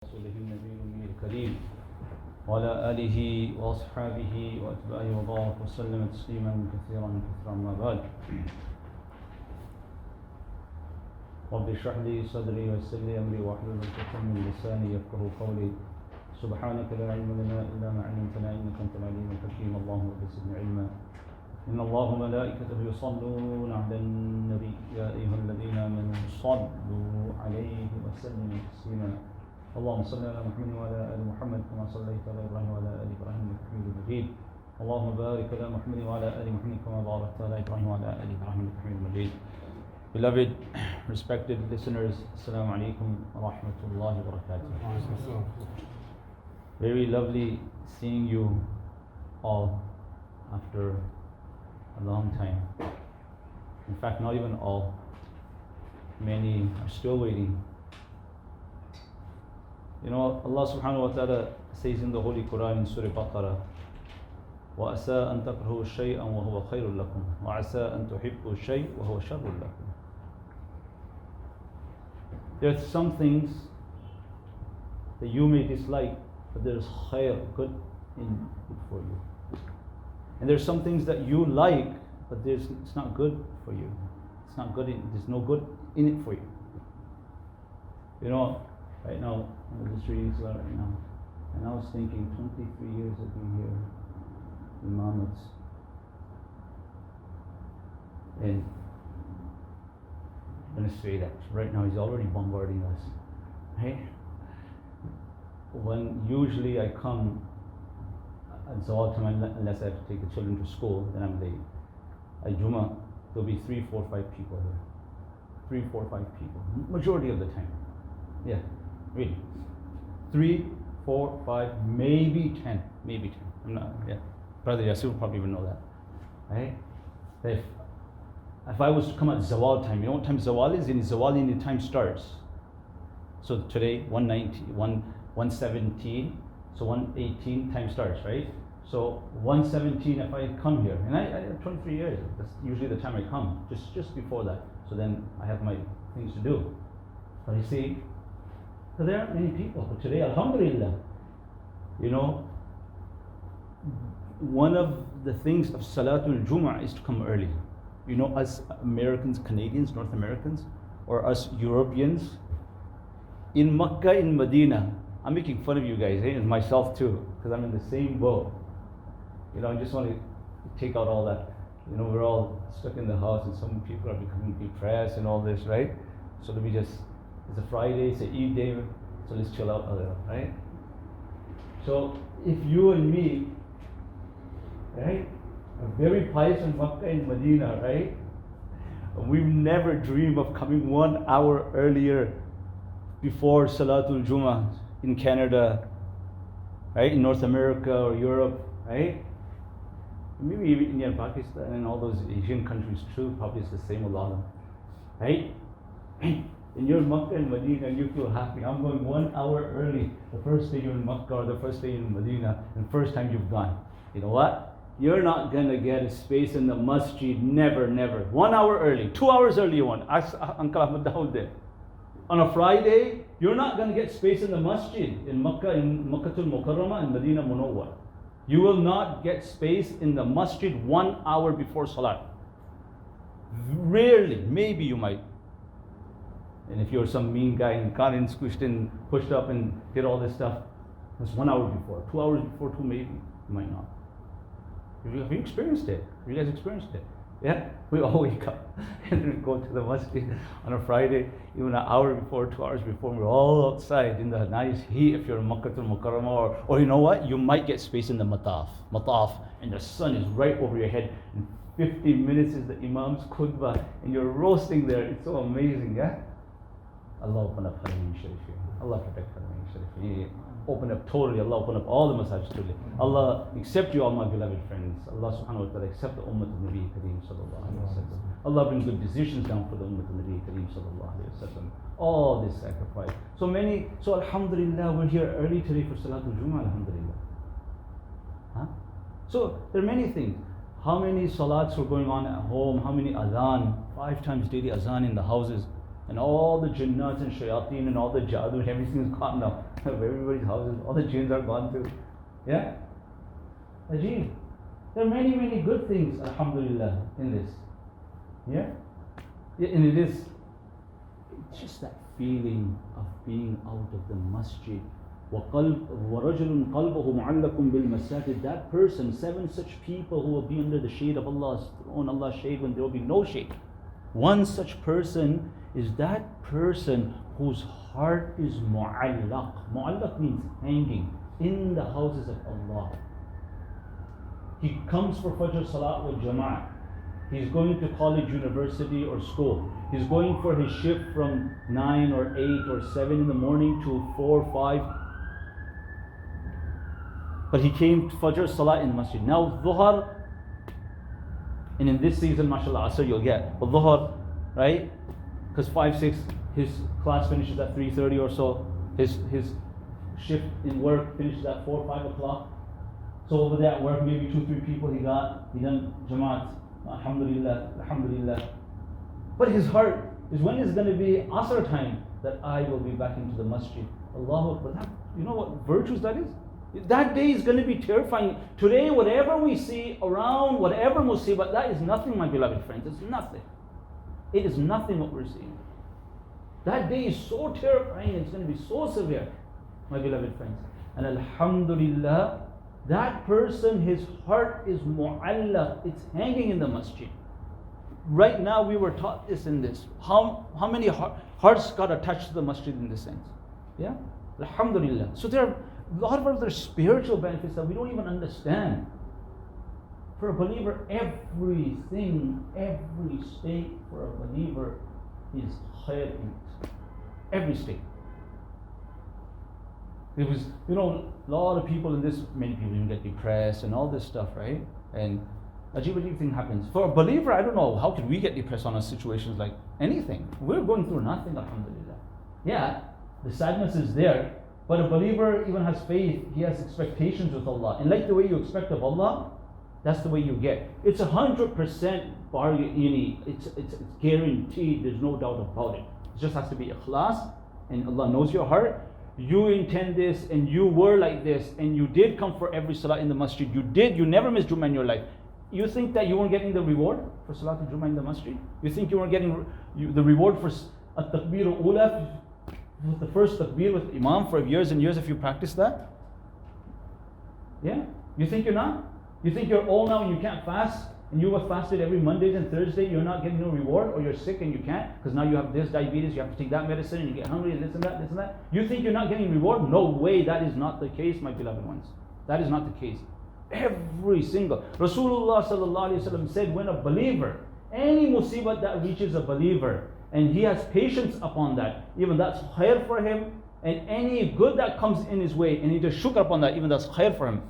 رسوله النبي الأمي الكريم وعلى آله وأصحابه وأتباعه وبارك وسلم تسليما كثيرا ما بعد. رب اشرح لي صدري ويسر لي أمري واحلل عقدة من لساني يفقهوا قولي. سبحانك لا علم لنا إلا ما علمتنا إنك أنت العليم الحكيم. اللهم زدني علما. إن الله وملائكته يصلون على النبي يا أيها الذين آمنوا صلوا عليه وسلموا تسليما. اللهم صل على محمد وعلى آل محمد كما صليت على إبراهيم وعلى آل إبراهيم إنك حميد مجيد. اللهم بارك على محمد وعلى آل محمد كما باركت على إبراهيم وعلى آل إبراهيم إنك حميد مجيد. Beloved, respected listeners, Assalamu alaikum wa rahmatullahi wa barakatuh. Very lovely seeing you all after a long time. In fact, not even all. Many are still waiting. You know, Allah subhanahu wa ta'ala says in the Holy Quran in Surah Baqarah, وَأَسَىٰ أَن تَكْرَهُوا شَيْئًا وَهُوَ خَيْرٌ لَكُمْ وَعَسَىٰ أَن تُحِبُّوا شَيْءً وَهُوَ شَرٌ لَكُمْ. There are some things that you may dislike, but there is khair, good in it for you. And there are some things that you like, but it's not good for you. It's not good. There's no good in it for you. You know, right now, I'm just reading Salat right now, and I was thinking, 23 years I've been here in Mahmud's, and I'm going to say that right now he's already bombarding us, right? When usually I come at Zawal time, unless I have to take the children to school, then I'm late. At Jumu'ah, there'll be 3, 4, 5 people here. 3, 4, 5 people, majority of the time. Yeah, really. 3, 4, 5, maybe 10. I'm not, yeah. Brother Yasir probably would know that, right? If I was to come at Zawal time, you know what time Zawal is? In Zawal, the time starts. So today, 117, so 118 time starts, right? So 117, if I come here, and I have 23 years, that's usually the time I come, just before that. So then I have my things to do. But you see, so there aren't many people. But today, alhamdulillah, you know, one of the things of Salat al-Jumu'ah is to come early. You know, us Americans, Canadians, North Americans, or us Europeans, in Makkah, in Medina, I'm making fun of you guys, and myself too, because I'm in the same boat. You know, I just want to take out all that. You know, we're all stuck in the house, and some people are becoming depressed and all this, right? So let me just, it's a Friday, it's an Eid day, so let's chill out a little, right? So if you and me, right, are very pious in Makkah and Medina, right? We never dream of coming 1 hour earlier before Salatul Jumu'ah in Canada, right? In North America or Europe, right? Maybe even India and Pakistan and all those Asian countries too, probably it's the same, Allah, right? And you're in Makkah and Medina and you feel happy. I'm going 1 hour early, the first day you're in Makkah or the first day you're in Medina, and first time you've gone. You know what? You're not going to get a space in the masjid, never. 1 hour early, 2 hours early you want. Ask Uncle Ahmad Dawood there. On a Friday, you're not going to get space in the masjid in Makkah, in Makkatul Mukarramah and Medina Munawwar. You will not get space in the masjid 1 hour before Salat. Rarely, maybe you might. And if you're some mean guy and got in, squished in, pushed up and did all this stuff, it's 1 hour before, 2 hours before too, maybe, you might not. Have you experienced it? Have you guys experienced it? Yeah? We all wake up and then go to the masjid on a Friday, even an hour before, 2 hours before, we're all outside in the nice heat if you're in Makkatul Mukarramah, or you know what? You might get space in the mataf, and the sun is right over your head, and 15 minutes is the Imam's khutbah, and you're roasting there. It's so amazing, yeah? Allah open up Harim Sharif. Allah protect Harim Sharif. Open up totally, Allah open up all the masajid totally. Allah accept you all my beloved friends. Allah subhanahu wa ta'ala accept the ummah of Nabi Kareem sallallahu alayhi wa sallam. Allah bring good decisions down for the ummah of Nabi Kareem sallallahu alayhi wa sallam. All this sacrifice. So alhamdulillah, we're here early today for Salatul Jumu'ah, alhamdulillah. Huh? So there are many things. How many salats were going on at home? How many adhan? 5 times daily adhan in the houses. and all the jinnats and shayateen and all the jadoo and everything is gone now. Everybody's houses, all the jinns are gone too. Yeah? Ajib. There are many, many good things, alhamdulillah, in this. Yeah? And it is just that feeling of being out of the masjid. وَرَجُلٌ قَلْبُهُ مُعَلَّقٌ بِالْمَسَاجِدِ. That person, 7 such people who will be under the shade of Allah's throne, Allah's shade when there will be no shade. One such person is that person whose heart is mu'allaq. Mu'allaq means hanging in the houses of Allah. He comes for Fajr Salat with Jama'ah. He's going to college, university or school. He's going for his shift from 9 or 8 or 7 in the morning to 4 or 5. But he came to Fajr Salat in the masjid. Now Dhuhr, and in this season, mashallah, Asr you'll get. But Dhuhr, right? Because 5, 6, his class finishes at 3:30 or so. His shift in work finishes at 4, 5 o'clock. So over there at work, maybe 2, 3 people he done Jamaat. Alhamdulillah, alhamdulillah. But his heart is, when is going to be Asr time that I will be back into the masjid. Allahu Akbar. You know what virtues that is? That day is going to be terrifying. Today, whatever we see around, whatever musibah, that is nothing, my beloved friends. It's nothing. It is nothing what we're seeing. That day is so terrifying. It's going to be so severe, my beloved friends. And alhamdulillah, that person, his heart is mu'allaq. It's hanging in the masjid. Right now, we were taught this in this. How many hearts got attached to the masjid in this sense? Yeah? Alhamdulillah. So there are a lot of other spiritual benefits that we don't even understand. For a believer, everything, every state for a believer is khair in it. Every state. It was, a lot of people in this, many people even get depressed and all this stuff, right? And ajib thing happens. For a believer, I don't know, how could we get depressed on situations like anything? We're going through nothing, alhamdulillah. Yeah, the sadness is there, but a believer even has faith, he has expectations with Allah. And like the way you expect of Allah, that's the way you get. It's 100% bargain, it's guaranteed, there's no doubt about it. It just has to be ikhlas, and Allah knows your heart. You intend this, and you were like this, and you did come for every salah in the masjid. You never missed Jummah in your life. You think that you weren't getting the reward for Salatul Jummah in the masjid? You think you weren't getting the reward for at-takbir al-ula, the first takbir with Imam for years and years if you practice that? Yeah? You think you're not? You think you're old now and you can't fast, and you have fasted every Monday and Thursday, you're not getting no reward, or you're sick and you can't, because now you have this diabetes, you have to take that medicine, and you get hungry, and this and that, this and that. You think you're not getting reward? No way, that is not the case, my beloved ones. That is not the case. Every single. Rasulullah sallallahu alaihi wasallam said, when a believer, any musibah that reaches a believer, and he has patience upon that, even that's khair for him, and any good that comes in his way, and he does shukr upon that, even that's khair for him.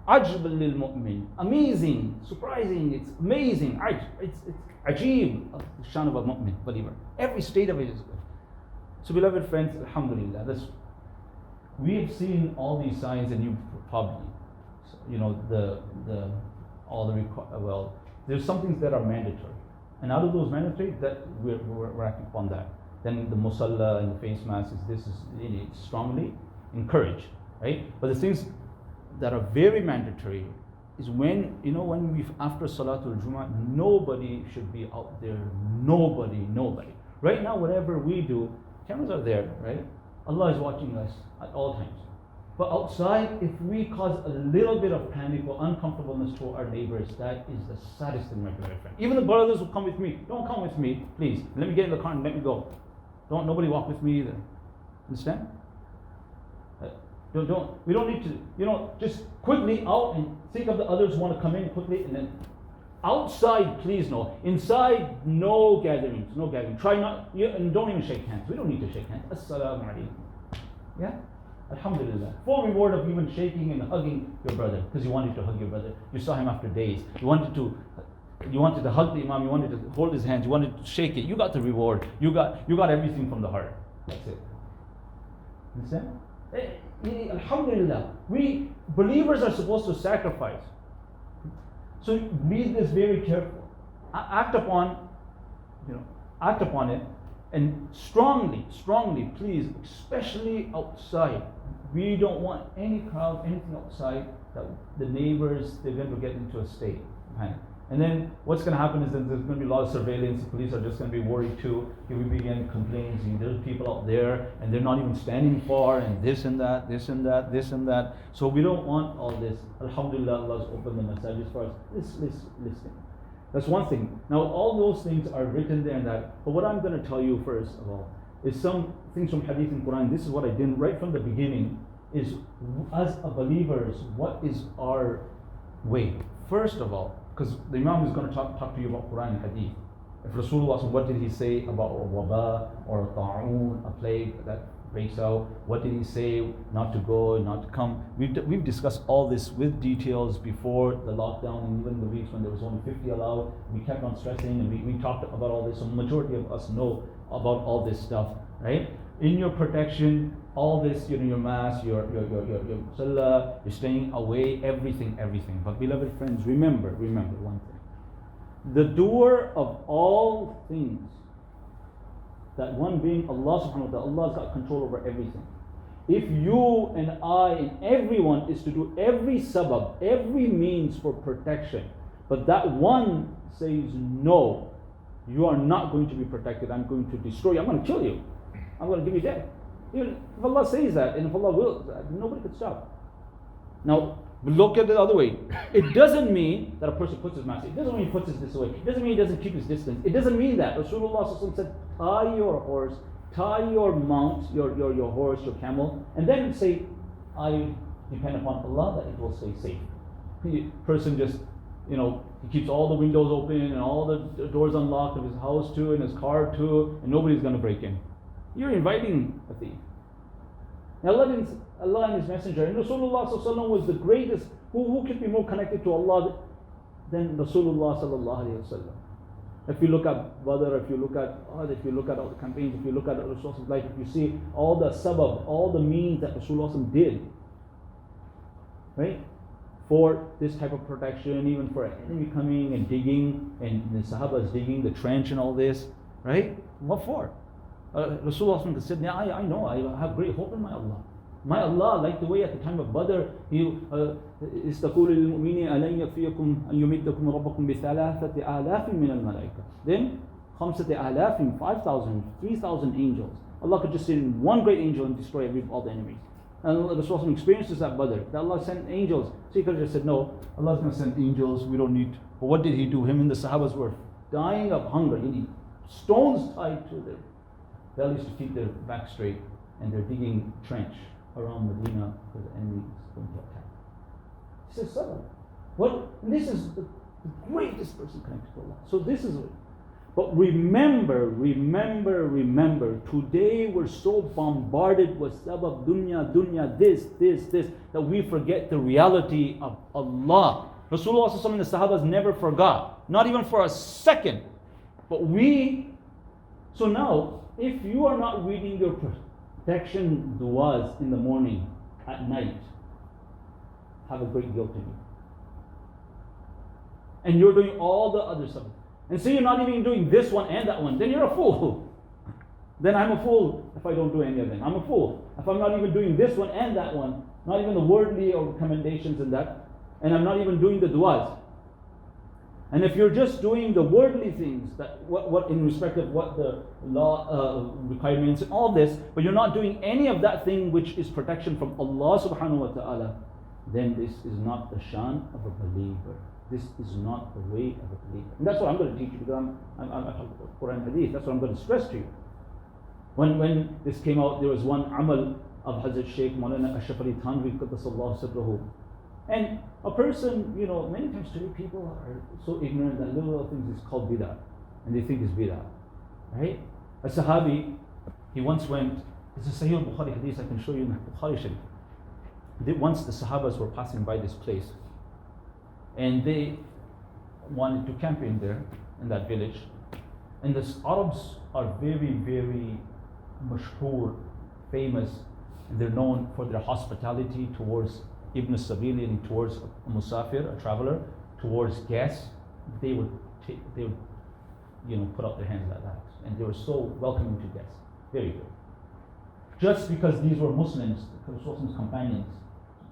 Ajb lil mu'min. Amazing, surprising, it's amazing. It's ajib, the shan of a mu'min, believer. Every state of it is good. So beloved friends, alhamdulillah, we've seen all these signs, and you probably, there's some things that are mandatory. And out of those mandatory, that we're acting upon that. Then the musalla and the face mask is strongly encouraged, right? But the things that are very mandatory is when after Salatul Jumu'ah, nobody should be out there. Nobody. Right now, whatever we do, cameras are there, right? Allah is watching us at all times. But outside, if we cause a little bit of panic or uncomfortableness to our neighbors, that is the saddest thing, my beloved friend. Even the brothers who come with me, don't come with me, please. Let me get in the car and let me go. Nobody walk with me either. Understand? We don't need to, just quickly out and think of the others who want to come in quickly, and then outside, please no. Inside, no gatherings, no gathering. Try not, and don't even shake hands. We don't need to shake hands. Assalamu alaikum. Yeah? Alhamdulillah. Full reward of even shaking and hugging your brother, because you wanted to hug your brother. You saw him after days. You wanted to hug the Imam, you wanted to hold his hands, you wanted to shake it. You got the reward. You got everything from the heart. That's it. Understand? Alhamdulillah, we believers are supposed to sacrifice. So read this very careful. Act upon it, And strongly, please, especially outside, we don't want any crowd, anything outside that the neighbors, they're going to get into a state of panic. And then what's going to happen is that there's going to be a lot of surveillance. The police are just going to be worried too. If we begin complaining, there's people out there and they're not even standing far, and this and that, this and that, this and that. So we don't want all this. Alhamdulillah, Allah's opened the masajid for us. Listen. That's one thing. Now all those things are written there and that. But what I'm going to tell you first of all is some things from Hadith and Quran. This is what I did right from the beginning. Is as a believers, what is our way? First of all, because the Imam is going to talk to you about Quran and Hadith. If Rasulullah, what did he say about a waba or a ta'un, a plague that breaks out? What did he say not to go, not to come? We've discussed all this with details before the lockdown, and even the weeks when there was only 50 allowed. We kept on stressing, and we talked about all this. So majority of us know about all this stuff, right? In your protection, all this, your mask, your salah, you're staying away, everything. But beloved friends, remember one thing. The doer of all things, that one being Allah subhanahu wa ta'ala, Allah's got control over everything. If you and I and everyone is to do every sabab, every means for protection, but that one says, no, you are not going to be protected, I'm going to destroy you, I'm going to kill you, I'm going to give you death. Even if Allah says that, and if Allah wills that, nobody could stop. Now, look at it the other way. It doesn't mean that a person puts his mask. It doesn't mean he puts it this way. It doesn't mean he doesn't keep his distance. It doesn't mean that. Rasulullah said, tie your horse, tie your mount, your horse, your camel, and then say, I depend upon Allah that it will stay safe. The person just, he keeps all the windows open and all the doors unlocked of his house too, and his car too, and nobody's going to break in. You're inviting a thief. Allah and His Messenger, and Rasulullah was the greatest. Who could be more connected to Allah than Rasulullah sallallahu alaihi wasallam? If you look at Badr, if you look at all the campaigns, if you look at Rasulullah's life, if you see all the sabab, all the means that Rasulullah did, right, for this type of protection, even for an enemy coming and digging, and the Sahabas digging the trench and all this, right? What for? Rasulullah said, yeah, I know, I have great hope in my Allah. My Allah, like the way at the time of Badr, استقول للمؤمنين ألن يكفيكم أن يمدكم ربكم بثلاثة آلاف من الملائكة. Then 5,000, 5,000, 3,000 angels. Allah could just send one great angel and destroy all the enemies. And Rasulullah experiences at Badr, that Allah sent angels. So he could have just said, no, Allah's going to send angels, we don't need. But what did He do? Him and the Sahabas were dying of hunger. He need stones tied to their bellies to keep their back straight, and they're digging trench around Medina because the enemy is going to attack. He says, Salat. This is the greatest person connected to Allah. So this is it. But remember, today we're so bombarded with sabab, dunya, this, that we forget the reality of Allah. Rasulullah and the Sahabas never forgot, not even for a second. But so now, if you are not reading your protection du'as in the morning, at night, have a great guilt in you. And you're doing all the other stuff. And say you're not even doing this one and that one, then you're a fool. Then I'm a fool if I don't do any of them. I'm a fool if I'm not even doing this one and that one, not even the worldly or recommendations and that, and I'm not even doing the du'as. And if you're just doing the worldly things, that what in respect of what the law requirements and all this, but you're not doing any of that thing which is protection from Allah subhanahu wa ta'ala, then this is not the shan of a believer. This is not the way of a believer. And that's what I'm going to teach you, because I'm talking about Quran and Hadith. That's what I'm going to stress to you. When this came out, there was one amal of Hazrat Shaykh Maulana Ashraf Ali Thanvi Qaddasallahu Sidrahu. And a person, many times today people are so ignorant that little things is called bid'ah, and they think it's bid'ah, right? A Sahabi, he once went, it's a Sahih Bukhari hadith, I can show you in Bukhari Sharif. Once the Sahabas were passing by this place, and they wanted to camp in there, in that village. And the Arabs are very, very mashhoor, famous, and they're known for their hospitality towards Ibn Sabili, and towards a musafir, a traveler, towards guests. They would put out their hands like that. And they were so welcoming to guests. Very good. Just because these were Muslims, the Prophet's companions,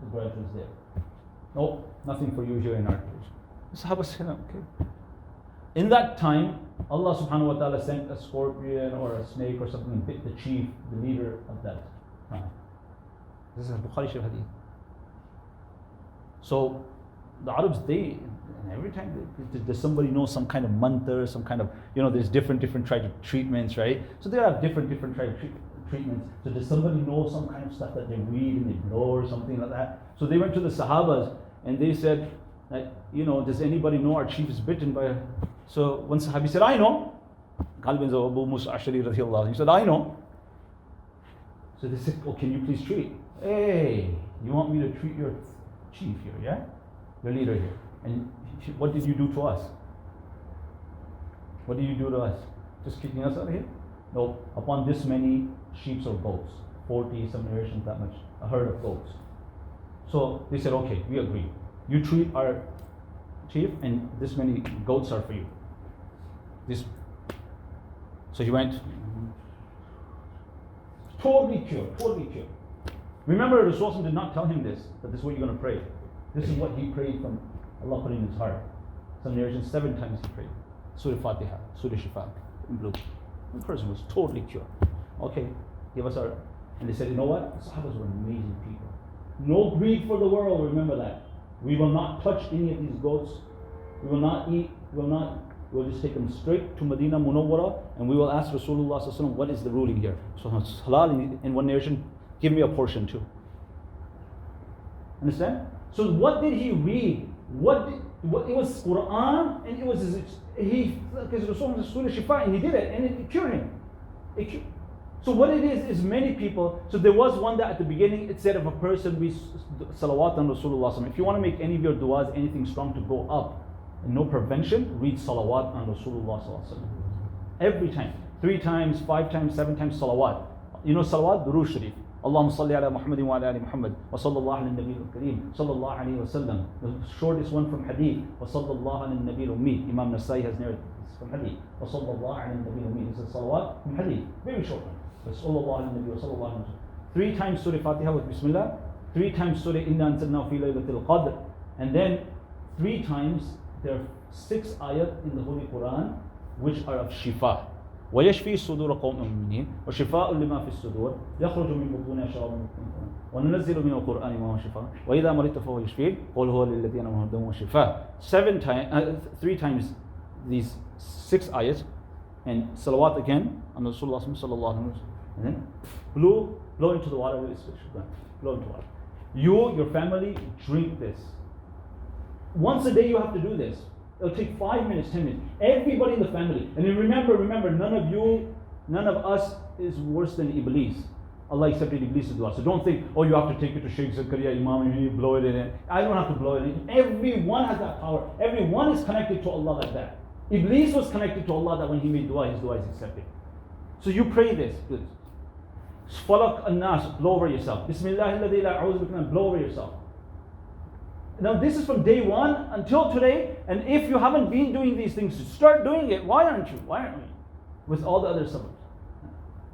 the grudge was there. No, nothing for you here in our place. The Sahaba said, okay. In that time, Allah subhanahu wa ta'ala sent a scorpion or a snake or something and bit the chief, the leader of that time. This is a Bukhari Sharif hadith. So the Arabs, and every time does somebody know some kind of mantra, some kind of, there's different types of treatments, right? So they have different types of treatments. So does somebody know some kind of stuff that they read and they blow or something like that? So they went to the Sahabas and they said, does anybody know our chief is bitten by a... So one Sahabi said, I know. Abu Musa Ashari radiallahu, he said, I know. So they said, can you please treat? Hey, you want me to treat your chief here, yeah? Your leader here. And what did you do to us? What did you do to us? Just kicking us out of here? No, upon this many sheep or goats, 40, some narrations that much, a herd of goats. So they said, okay, we agree. You treat our chief and this many goats are for you. So he went, totally cured. Remember, Rasul did not tell him this, that this is what you're going to pray. This is what he prayed from Allah put in his heart. Some narrations, 7 times he prayed. Surah Fatiha, Surah Shifa, in blue. The person was totally cured. Okay, give us our... And they said, you know what? The Sahabas were amazing people. No greed for the world, remember that. We will not touch any of these goats. We will not eat, we'll just take them straight to Medina Munawwara and we will ask Rasulullah sallallahu alaihi wasallam, what is the ruling here? So halal in one narration, give me a portion too. Understand? So what did he read? It was Quran and it was because Rasulullah was Surah Shifa and he did it and it cured him. So what it is many people, so there was one that at the beginning it said if a person reads salawat on Rasulullah, if you want to make any of your du'as, anything strong to go up, and no prevention, read salawat on Rasulullah. Every time, 3 times, 5 times, 7 times salawat. You know salawat? Durood Sharif. Allahumma salli ala Muhammadin wa ala ali Muhammad wa sallallahu ala nabi al-kareem sallallahu alayhi wa sallam. The shortest one from hadith, wa sallallahu ala nabi al-ummi. Imam Nasai has narrated this from hadith. Wa sallallahu ala nabi al-ummi. This is salawat from hadith. Very short one. Wa sallallahu ala nabi wa sallallahu alayhi wa sallam. 3 times Surah Fatiha with Bismillah. 3 times Surah Inna anzalnahu fi laylatil qadr. And then 3 times there are 6 ayat in the Holy Quran which are of shifa. وَيَشْفِي صُدُورَ قَوْمٍ مُؤْمِنِينَ وَشِفَاءٌ لِمَا فِي الصُّدُورِ يَخْرُجُ مِنْ بُطُونِهَا شَرَابٌ مُّختَلِفٌ وَنُنَزِّلُ مِنَ الْقُرْآنِ مَا هُوَ شِفَاءٌ وَإِذَا مَرِضْتَ فَهُوَ يَشْفِينِ قُلْ هُوَ لِلَّذِينَ آمَنُوا هُدًى وَشِفَاءٌ 3 times these 6 ayats and salawat again on Rasulullah sallallahu alaihi wasallam, and then blow into the water. Blow into water. You, your family, drink this. Once a day you have to do this. It'll take 5 minutes, 10 minutes. Everybody in the family. And then remember, none of us is worse than Iblis. Allah accepted Iblis' dua. So don't think, you have to take it to Shaykh Zakaria Imam and you blow it in. I don't have to blow it in. Everyone has that power. Everyone is connected to Allah like that. Iblis was connected to Allah that when he made dua, his dua is accepted. So you pray this. Falak an-nas, blow over yourself. Bismillahilladhi la a'udhu bika, blow over yourself. Now this is from day 1 until today, and if you haven't been doing these things, start doing it. Why aren't you? Why aren't we? With all the other sabbaths.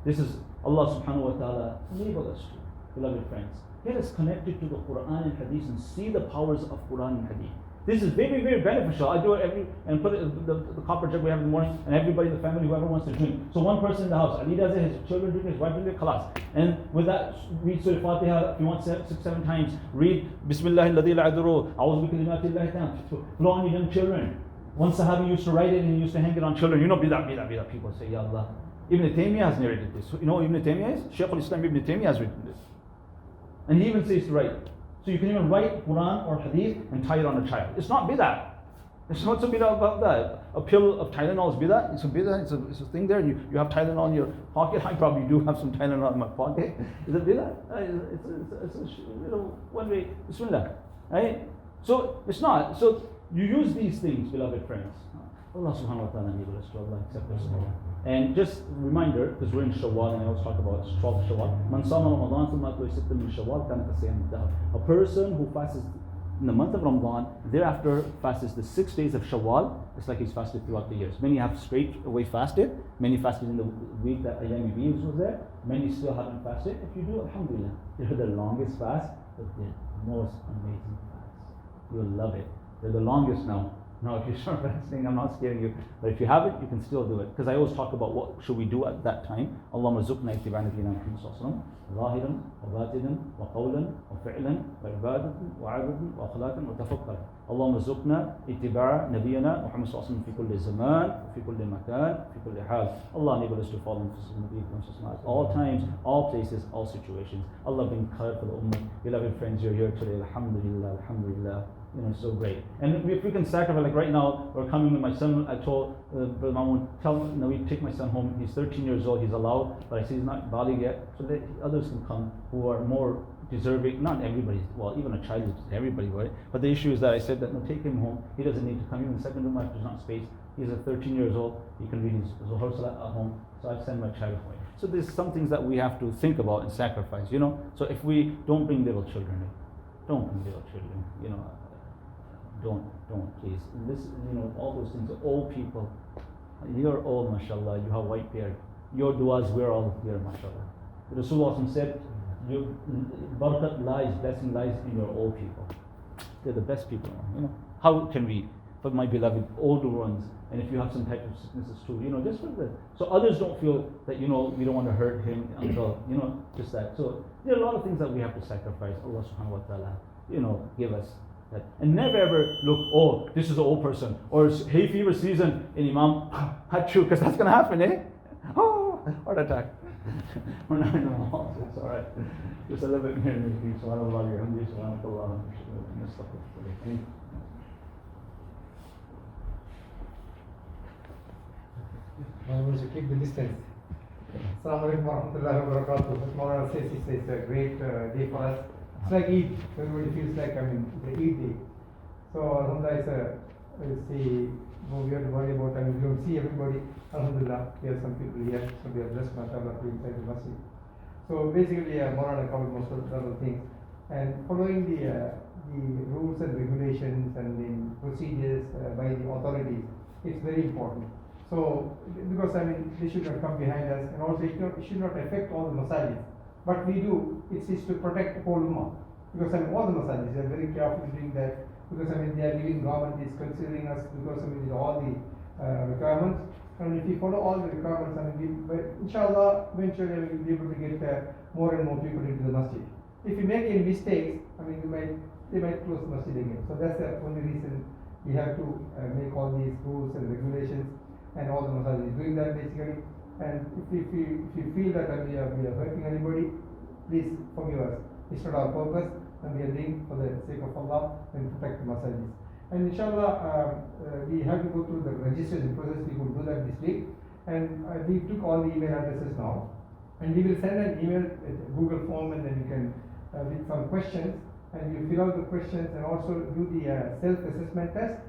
This is Allah subhanahu wa ta'ala enabled us to, beloved friends. Get us connected to the Quran and Hadith and see the powers of Quran and Hadith. This is very, very beneficial. I do it and put it, the copper jug we have in the morning, and everybody in the family, whoever wants to drink. So one person in the house, Ali does it, his children drink it, his wife drinks it, khalas. And with that, read Surah Fatiha, if you want 6, 7 times, read Bismillahilladhi la aduru, a'udhu bi kalimatillahi ta'ala, blow on your young children. One Sahabi used to write it and he used to hang it on children. Bidah. People say, Ya Allah. Ibn Taymiyyah has narrated this. You know who Ibn Taymiyyah is? Shaykh al-Islam Ibn Taymiyyah has written this. And he even says to write. So you can even write Quran or Hadith and tie it on a child. It's not bidah. There's what's a bidah about that. A pill of Tylenol is bidah. It's a bidah. It's a thing there. You have Tylenol in your pocket. I probably do have some Tylenol in my pocket. Is it bidah? It's a one way. Bismillah. Right? So it's not. So you use these things, beloved friends. Allah subhanahu wa ta'ala enable us to Allah accept us. And just a reminder, because we're in Shawwal and I always talk about 12 Shawwal. Man sama Ramadan thumma atlu sittan min Shawwal kana kasiyam ad-dahr. A person who fasts in the month of Ramadan, thereafter fast is the 6 days of Shawwal. It's like he's fasted throughout the years. Many have straight away fasted. Many fasted in the week that Ayyam Beans was there. Many still haven't fasted. If you do, alhamdulillah, they're the longest fast, but they're the most amazing fast. You'll love it. They're the longest now. Now, if you start fasting, I'm not scaring you. But if you have it, you can still do it. Because I always talk about what should we do at that time. Allahumma zukna ittiba nabiyyina Muhammad sallallahu alaihi wasallam. ظاهرا وباطنا وقولا وفعلا وعبادة وعبد وأخلاقا وتفكر. اللهم ارزقنا اتباع نبينا محمد صلى الله عليه وسلم في كل زمان في كل مكان في كل حال. Allah enable us to follow Nabi at all times, all places, all situations. Allah bring khair for the ummah. Beloved friends, you're here today. Alhamdulillah, alhamdulillah. You know, it's so great. And if we can sacrifice, like right now, we're coming with my son. I told Brother Mahmoud, tell him, we take my son home. He's 13 years old, he's allowed, but I say he's not baligh yet. So that others can come who are more deserving. Not everybody, well, even a child is everybody, right? But the issue is that I said that, no, take him home. He doesn't need to come. Even the second room, there's not space. He's 13 years old. He can read his Zuhur Salat at home. So I send my child away. So there's some things that we have to think about and sacrifice, you know. So if we don't bring little children in, don't bring little children, you know. Don't, please. This, you know, all those things. Old people, you're old, mashallah. You have white beard. Your du'as, we're all here, mashallah. Rasulullah said, your barakat lies, blessing lies in your old people. They're the best people, you know. How can we, for my beloved older ones, and if you have some type of sicknesses too, you know, just for the, so others don't feel that, you know, we don't want to hurt him until, you know, just that. So there are a lot of things that we have to sacrifice. Allah subhanahu wa ta'ala, you know, give us. And never ever look, oh, this is an old person, or it's hay fever season in Imam, hachu, because that's going to happen, eh? Oh, heart attack. We're not in the mall, so it's all right. Just a little bit here, maybe. Subhanallah, alhamdulillah, subhanallah, alhamdulillah. We should keep the distance. Assalamu alaikum wa rahmatullahi wa barakatuh. As Maulana says, it's a great day for us. It's like Eid. Everybody feels like, the Eid day. So, alhamdulillah, we have to worry about, we don't see everybody. Alhamdulillah, we have some people here, so we are blessed, mashallah, to inside the masjid. So, basically, Maulana covered most of the other things. And following the rules and regulations and the procedures by the authorities, it's very important. So, because they should not come behind us, and also it should not affect all the masajid. What we do, it's to protect the whole ummah. Because all the masajid are very careful doing that. Because they are giving, government is considering us because all the requirements. And if we follow all the requirements, inshallah, eventually we will be able to get more and more people into the masjid. If we make any mistakes, they might close the masjid again. So that's the only reason we have to make all these rules and regulations, and all the masajid is doing that basically. And if you feel that we are hurting anybody, please forgive us. It's not our purpose, and we are doing for the sake of Allah and protect the masajid. And inshallah, we have to go through the registration process. We will do that this week. And we took all the email addresses now. And we will send an email, Google form, and then you can, with some questions, and you fill out the questions and also do the self-assessment test.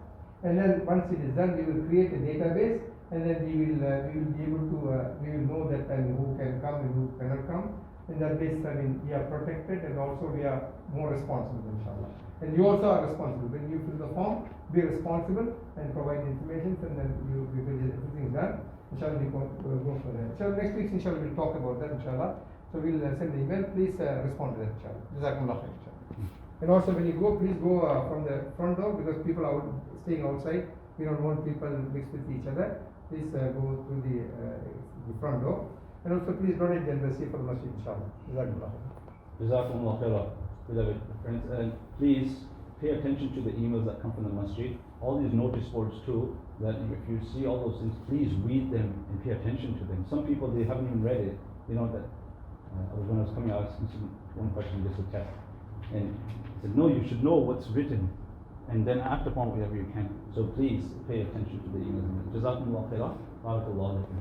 And then once it is done, we will create a database. And then we will be able to, we will know that who can come and who cannot come. In that case, we are protected, and also we are more responsible, inshallah. And you also are responsible. When you fill the form, be responsible and provide information, and then everything is done. Inshallah, we go for that. So next week, inshallah, we'll talk about that, inshallah. So we'll send the email. Please respond to that, inshallah. Jazakumullah khair, inshallah. And also, when you go, please go from the front door, because people are staying outside. We don't want people mixed with each other. Please go through the front door. And also please donate the embassy for the masjid, inshallah. Jazakumullah. Jazakumullah khairah, beloved friends. And please pay attention to the emails that come from the masjid. All these notice boards too, that if you see all those things, please read them and pay attention to them. Some people, they haven't even read it. You know that, when I was coming out, I was asking one question, just a test. And I said, no, you should know what's written, and then act upon whatever you can. So please pay attention to the emails. Jazakumullah khairah. Barakallahu alaikum.